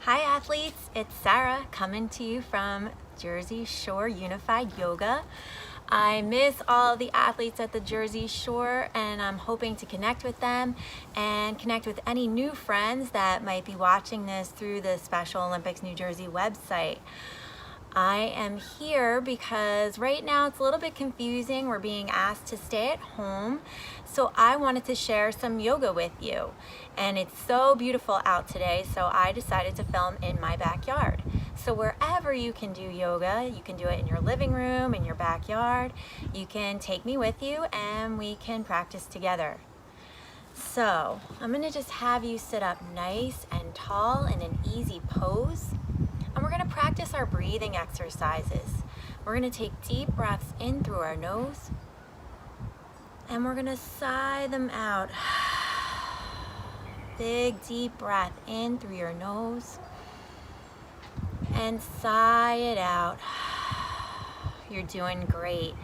Hi athletes, it's Sarah coming to you from Jersey Shore Unified Yoga. I miss all the athletes at the Jersey Shore and I'm hoping to connect with them and connect with any new friends that might be watching this through the Special Olympics New Jersey website. I am here because right now it's a little bit confusing. We're being asked to stay at home. So I wanted to share some yoga with you. And it's so beautiful out today, so I decided to film in my backyard. So wherever you can do yoga, you can do it in your living room, in your backyard. You can take me with you and we can practice together. So I'm gonna just have you sit up nice and tall in an easy pose. And we're gonna practice our breathing exercises. We're gonna take deep breaths in through our nose and we're gonna sigh them out. Big deep breath in through your nose and sigh it out. You're doing great.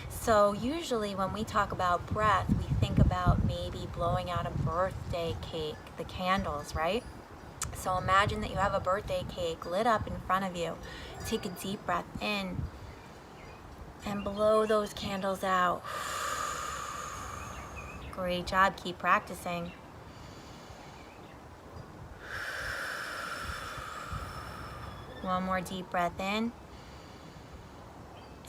So usually when we talk about breath, we think about maybe blowing out a birthday cake, the candles, right? So imagine that you have a birthday cake lit up in front of you. Take a deep breath in and blow those candles out. Great job, keep practicing. One more deep breath in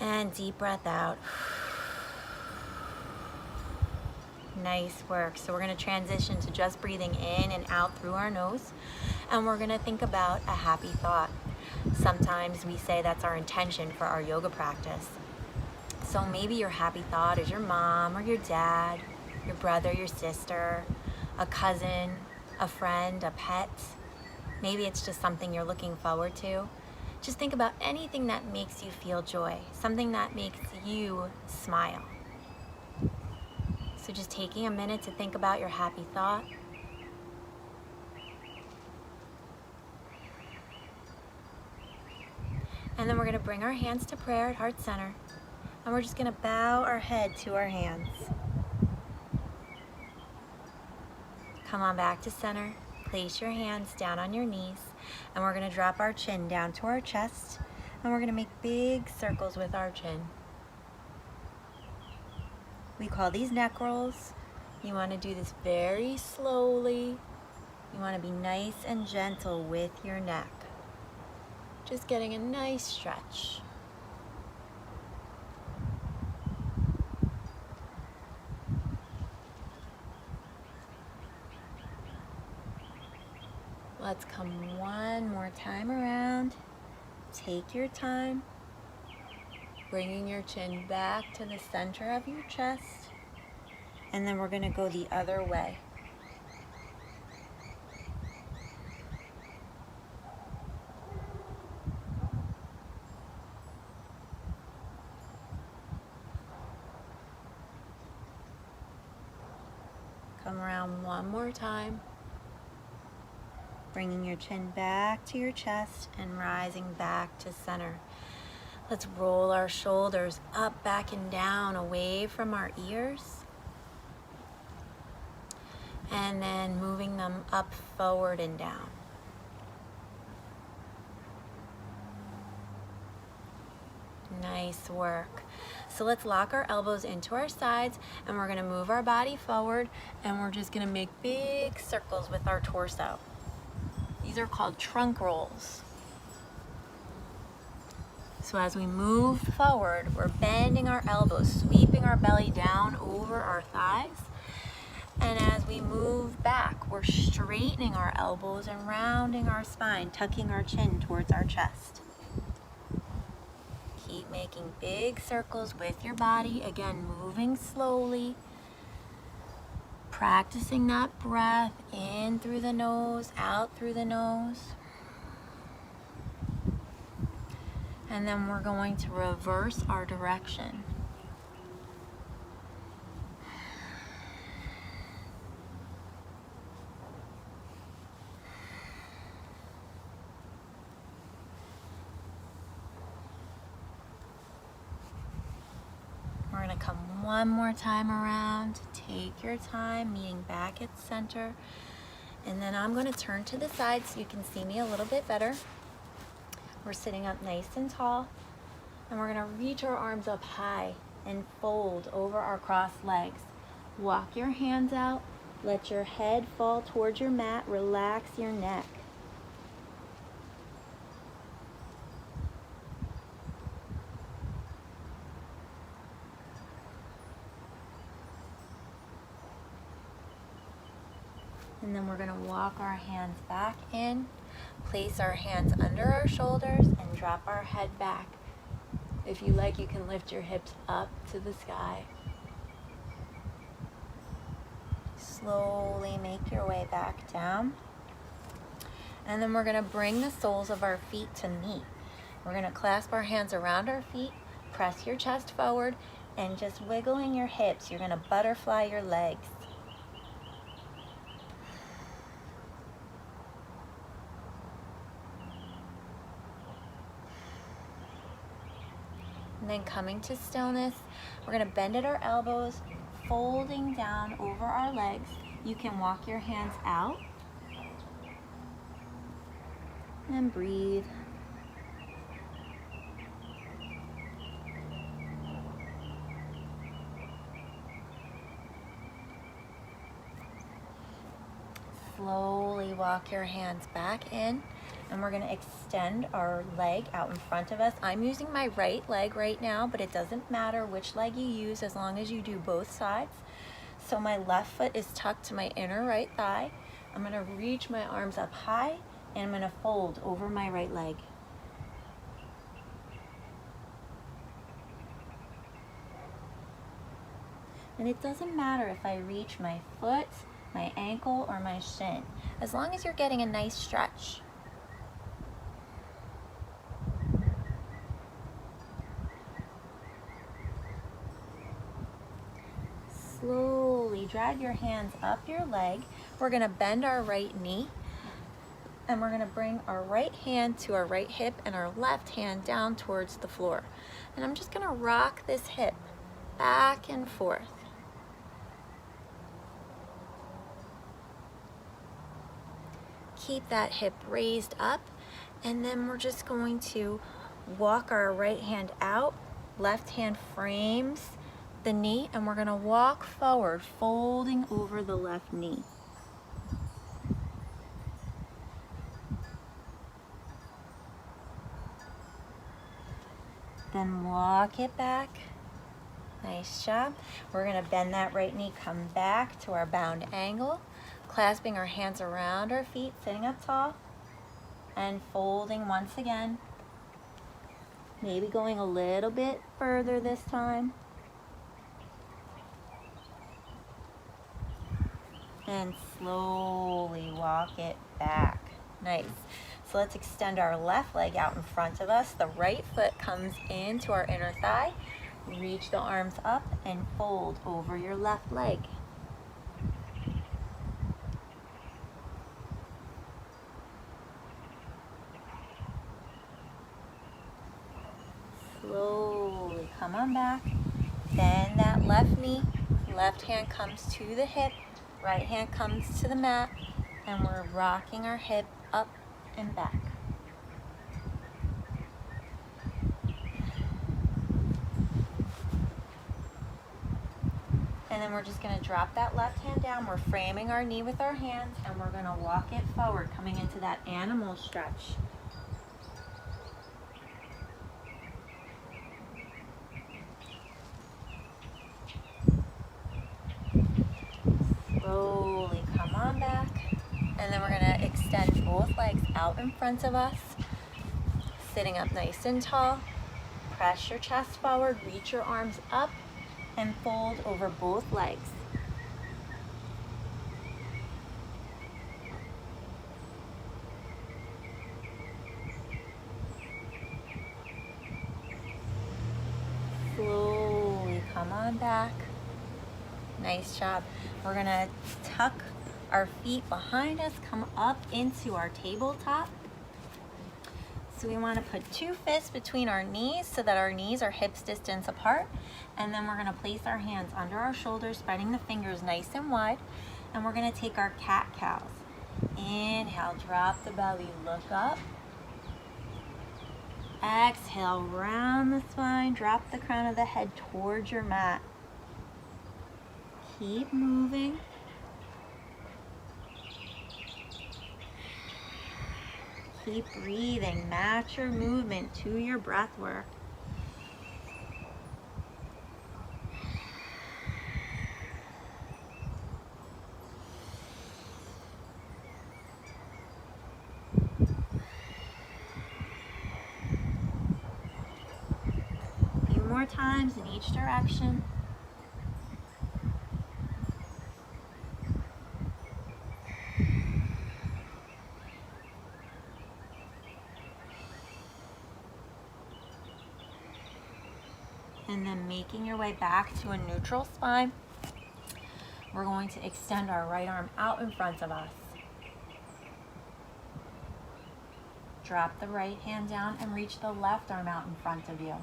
and deep breath out. Nice work. So we're going to transition to just breathing in and out through our nose, and we're going to think about a happy thought. Sometimes we say that's our intention for our yoga practice. So maybe your happy thought is your mom or your dad, your brother, your sister, a cousin, a friend, a pet. Maybe it's just something you're looking forward to. Just think about anything that makes you feel joy, something that makes you smile. So just taking a minute to think about your happy thought. And then we're going to bring our hands to prayer at heart center. And we're just going to bow our head to our hands. Come on back to center. Place your hands down on your knees. And we're going to drop our chin down to our chest. And we're going to make big circles with our chin. We call these neck rolls. You want to do this very slowly. You want to be nice and gentle with your neck. Just getting a nice stretch. Let's come one more time around. Take your time. Bringing your chin back to the center of your chest. And then we're going to go the other way. Come around one more time. Bringing your chin back to your chest and rising back to center. Let's roll our shoulders up, back, and down, away from our ears. And then moving them up, forward, and down. Nice work. So let's lock our elbows into our sides, and we're going to move our body forward, and we're just going to make big circles with our torso. These are called trunk rolls. So as we move forward, we're bending our elbows, sweeping our belly down over our thighs. And as we move back, we're straightening our elbows and rounding our spine, tucking our chin towards our chest. Keep making big circles with your body. Again, moving slowly. Practicing that breath in through the nose, out through the nose. And then we're going to reverse our direction. We're going to come one more time around. Take your time, meeting back at center. And then I'm going to turn to the side so you can see me a little bit better. We're sitting up nice and tall, and we're going to reach our arms up high and fold over our crossed legs. Walk your hands out, let your head fall towards your mat, relax your neck. And then we're going to walk our hands back in, place our hands under our shoulders, and drop our head back. If you like, you can lift your hips up to the sky. Slowly make your way back down. And then we're going to bring the soles of our feet to meet. We're going to clasp our hands around our feet, press your chest forward, and just wiggling your hips, you're going to butterfly your legs. And then coming to stillness, we're going to bend at our elbows, folding down over our legs. You can walk your hands out and breathe. Slowly walk your hands back in. And we're going to extend our leg out in front of us. I'm using my right leg right now, but it doesn't matter which leg you use as long as you do both sides. So my left foot is tucked to my inner right thigh. I'm going to reach my arms up high, and I'm going to fold over my right leg. And it doesn't matter if I reach my foot, my ankle, or my shin, as long as you're getting a nice stretch. Slowly drag your hands up your leg. We're going to bend our right knee, and we're going to bring our right hand to our right hip and our left hand down towards the floor. And I'm just going to rock this hip back and forth. Keep that hip raised up, and then we're just going to walk our right hand out, left hand frames the knee, and we're going to walk forward, folding over the left knee. Then walk it back. Nice job. We're going to bend that right knee, come back to our bound angle, clasping our hands around our feet, sitting up tall, and folding once again. Maybe going a little bit further this time. And slowly walk it back. Nice. So let's extend our left leg out in front of us. The right foot comes into our inner thigh. Reach the arms up and fold over your left leg. Slowly come on back. Bend that left knee. Left hand comes to the hip. Right hand comes to the mat. And we're rocking our hip up and back. And then we're just going to drop that left hand down. We're framing our knee with our hands, and we're going to walk it forward, coming into that animal stretch. Slowly come on back. And then we're going to extend both legs out in front of us, sitting up nice and tall. Press your chest forward, reach your arms up, and fold over both legs. Slowly come on back. Nice job. We're gonna tuck our feet behind us, come up into our tabletop. So we want to put two fists between our knees so that our knees are hips distance apart. And then we're going to place our hands under our shoulders, spreading the fingers nice and wide. And we're going to take our cat cows. Inhale, drop the belly, look up. Exhale, round the spine, drop the crown of the head towards your mat. Keep moving. Keep breathing. Match your movement to your breath work. A few more times in each direction. And then making your way back to a neutral spine, we're going to extend our right arm out in front of us. Drop the right hand down and reach the left arm out in front of you.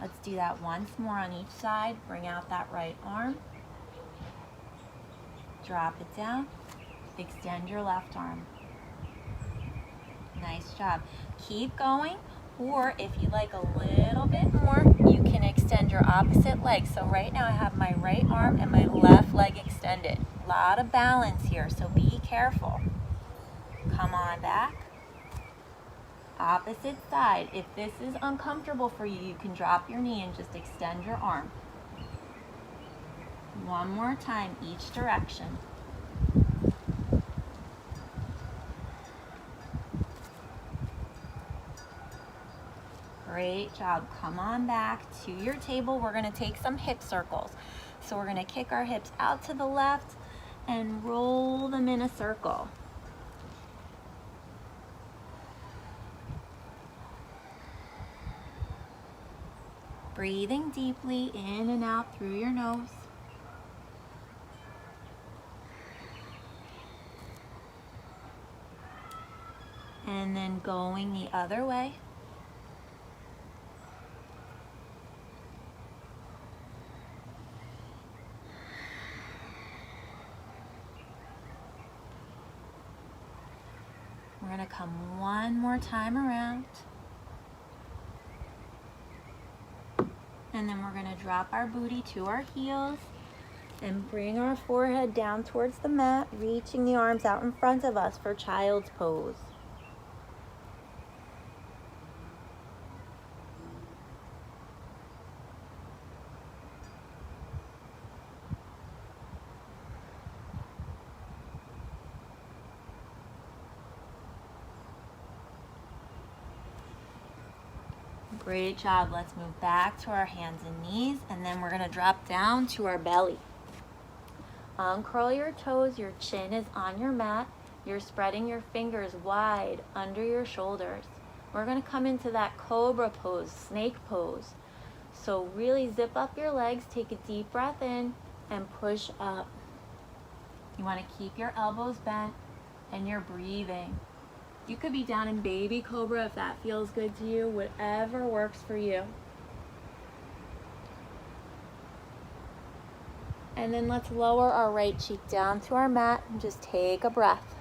Let's do that once more on each side. Bring out that right arm. Drop it down. Extend your left arm. Nice job. Keep going. Or if you like a little bit more, you can extend your opposite leg. So right now I have my right arm and my left leg extended. A lot of balance here, so be careful. Come on back. Opposite side. If this is uncomfortable for you, you can drop your knee and just extend your arm. One more time, each direction. Great job. Come on back to your table. We're going to take some hip circles. So we're going to kick our hips out to the left and roll them in a circle. Breathing deeply in and out through your nose. And then going the other way. We're going to come one more time around. And then we're going to drop our booty to our heels and bring our forehead down towards the mat, reaching the arms out in front of us for child's pose. Great job. Let's move back to our hands and knees, and then we're going to drop down to our belly. Uncurl your toes. Your chin is on your mat. You're spreading your fingers wide under your shoulders. We're going to come into that cobra pose, snake pose. So really zip up your legs, take a deep breath in, and push up. You want to keep your elbows bent, and you're breathing. You could be down in baby cobra if that feels good to you, whatever works for you. And then let's lower our right cheek down to our mat and just take a breath.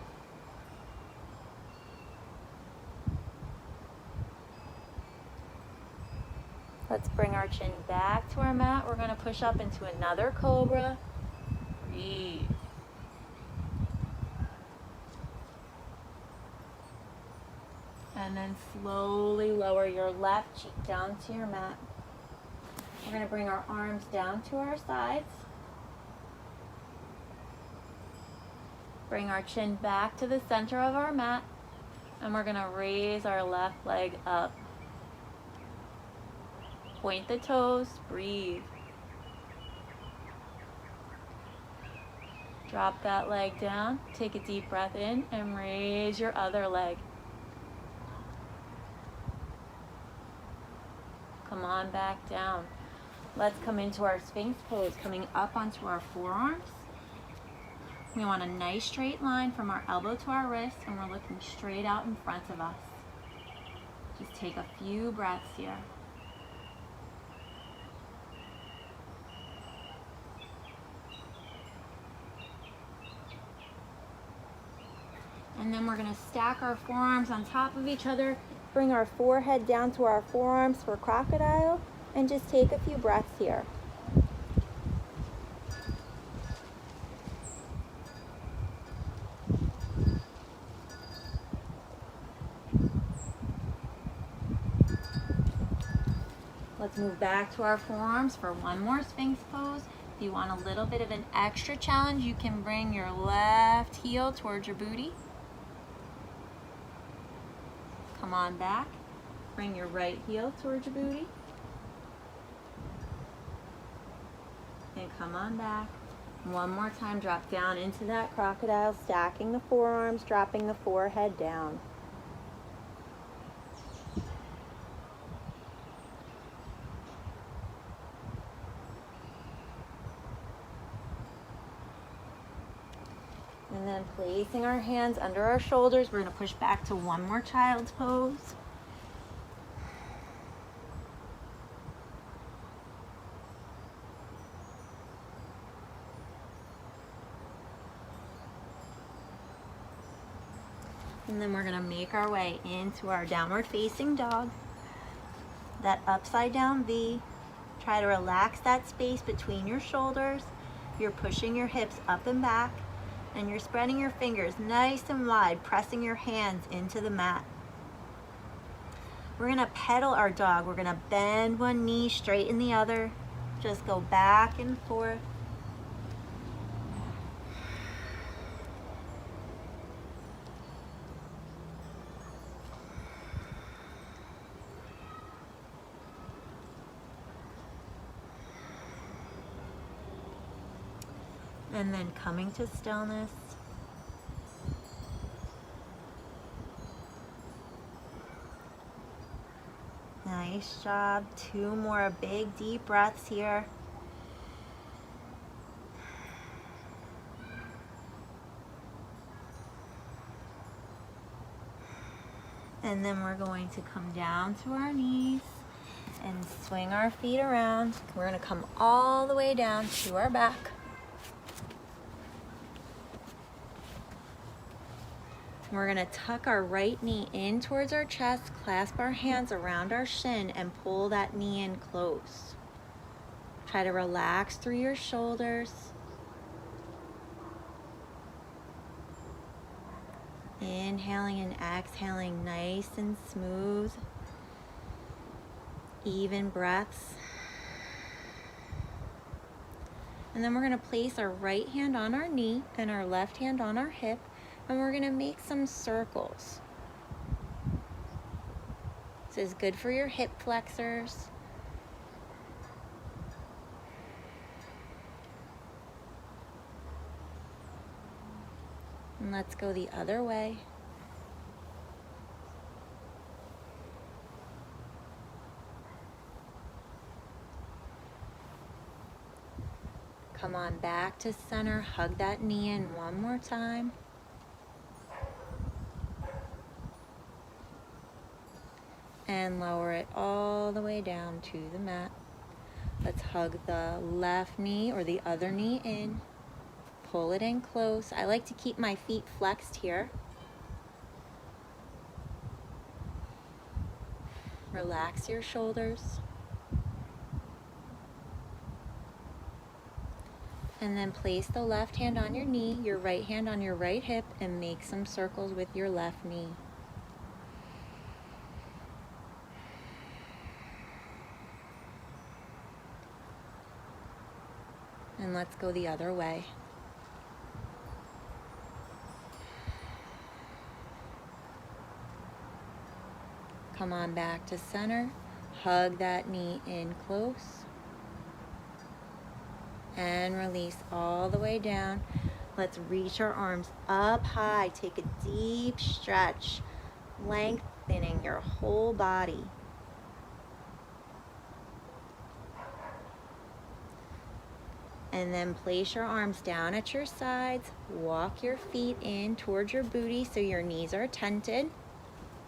Let's bring our chin back to our mat. We're going to push up into another cobra. Breathe. And then slowly lower your left cheek down to your mat. We're going to bring our arms down to our sides. Bring our chin back to the center of our mat. And we're going to raise our left leg up. Point the toes, breathe. Drop that leg down. Take a deep breath in and raise your other leg. Come on back down. Let's come into our Sphinx pose, coming up onto our forearms. We want a nice straight line from our elbow to our wrist, and we're looking straight out in front of us. Just take a few breaths here. And then we're gonna stack our forearms on top of each other, bring our forehead down to our forearms for crocodile, and just take a few breaths here. Let's move back to our forearms for one more Sphinx pose. If you want a little bit of an extra challenge, you can bring your left heel towards your booty. Come on back. Bring your right heel towards your booty. And come on back. One more time, drop down into that crocodile, stacking the forearms, dropping the forehead down. And then placing our hands under our shoulders, we're going to push back to one more child's pose. And then we're going to make our way into our downward facing dog. That upside down V. Try to relax that space between your shoulders. You're pushing your hips up and back. And you're spreading your fingers nice and wide, pressing your hands into the mat. We're going to pedal our dog. We're going to bend one knee, straighten the other. Just go back and forth. And then coming to stillness. Nice job. 2 more big deep breaths here. And then we're going to come down to our knees and swing our feet around. We're going to come all the way down to our back. We're going to tuck our right knee in towards our chest, clasp our hands around our shin, and pull that knee in close. Try to relax through your shoulders. Inhaling and exhaling, nice and smooth, even breaths. And then we're going to place our right hand on our knee and our left hand on our hip. And we're going to make some circles. This is good for your hip flexors. And let's go the other way. Come on back to center. Hug that knee in one more time. And lower it all the way down to the mat. Let's hug the left knee or the other knee in. Pull it in close. I like to keep my feet flexed here. Relax your shoulders. And then place the left hand on your knee, your right hand on your right hip, and make some circles with your left knee. And let's go the other way. Come on back to center. Hug that knee in close. And release all the way down. Let's reach our arms up high. Take a deep stretch, lengthening your whole body. And then place your arms down at your sides. Walk your feet in towards your booty so your knees are tented.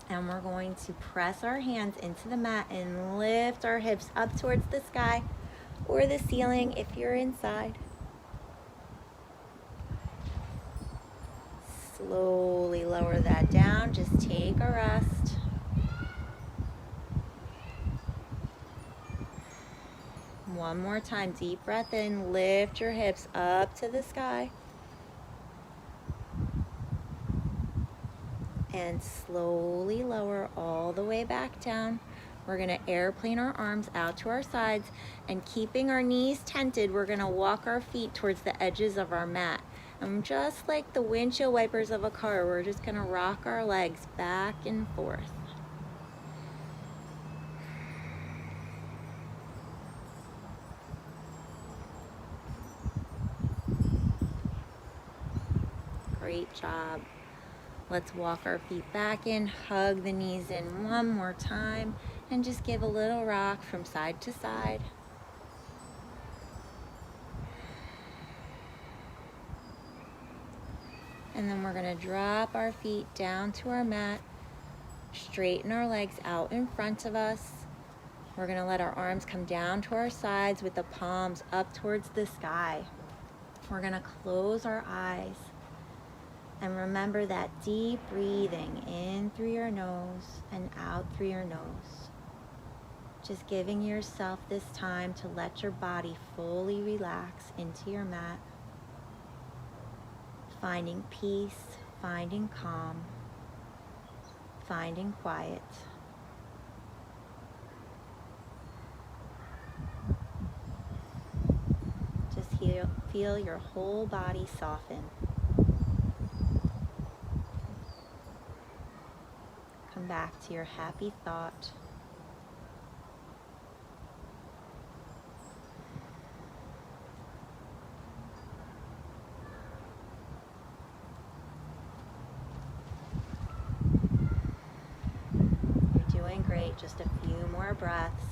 And we're going to press our hands into the mat and lift our hips up towards the sky or the ceiling if you're inside. Slowly lower lower that down. Just take a rest. One more time, deep breath in, lift your hips up to the sky. And slowly lower all the way back down. We're gonna airplane our arms out to our sides, and keeping our knees tented, we're gonna walk our feet towards the edges of our mat. And just like the windshield wipers of a car, we're just gonna rock our legs back and forth. Great job. Let's walk our feet back in, hug the knees in one more time, and just give a little rock from side to side. And then we're gonna drop our feet down to our mat, straighten our legs out in front of us. We're gonna let our arms come down to our sides with the palms up towards the sky. We're gonna close our eyes. And remember that deep breathing in through your nose and out through your nose. Just giving yourself this time to let your body fully relax into your mat. Finding peace, finding calm, finding quiet. Just feel your whole body soften. Come back to your happy thought. You're doing great. Just a few more breaths.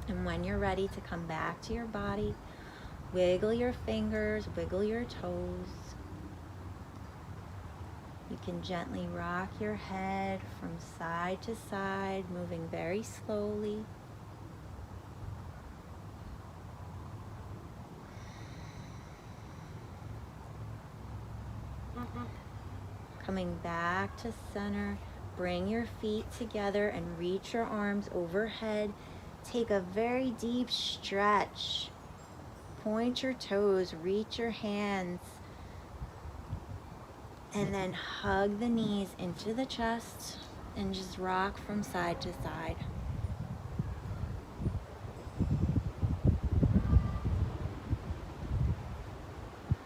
And when you're ready to come back to your body, wiggle your fingers, wiggle your toes. You can gently rock your head from side to side, moving very slowly. Coming back to center, bring your feet together and reach your arms overhead. Take a very deep stretch. Point your toes, reach your hands, and then hug the knees into the chest and just rock from side to side.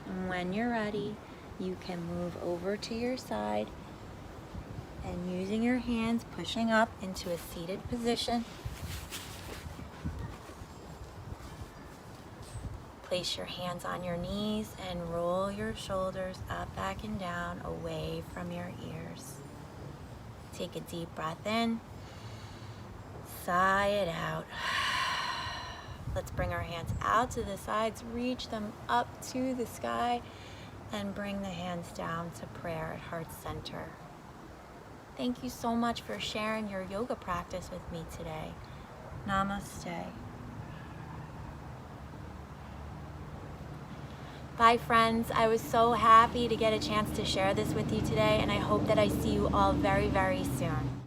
And when you're ready, you can move over to your side and using your hands, pushing up into a seated position. Place your hands on your knees and roll your shoulders up, back, and down away from your ears. Take a deep breath in, sigh it out. Let's bring our hands out to the sides, reach them up to the sky, and bring the hands down to prayer at heart center. Thank you so much for sharing your yoga practice with me today. Namaste. Bye friends, I was so happy to get a chance to share this with you today, and I hope that I see you all very, very soon.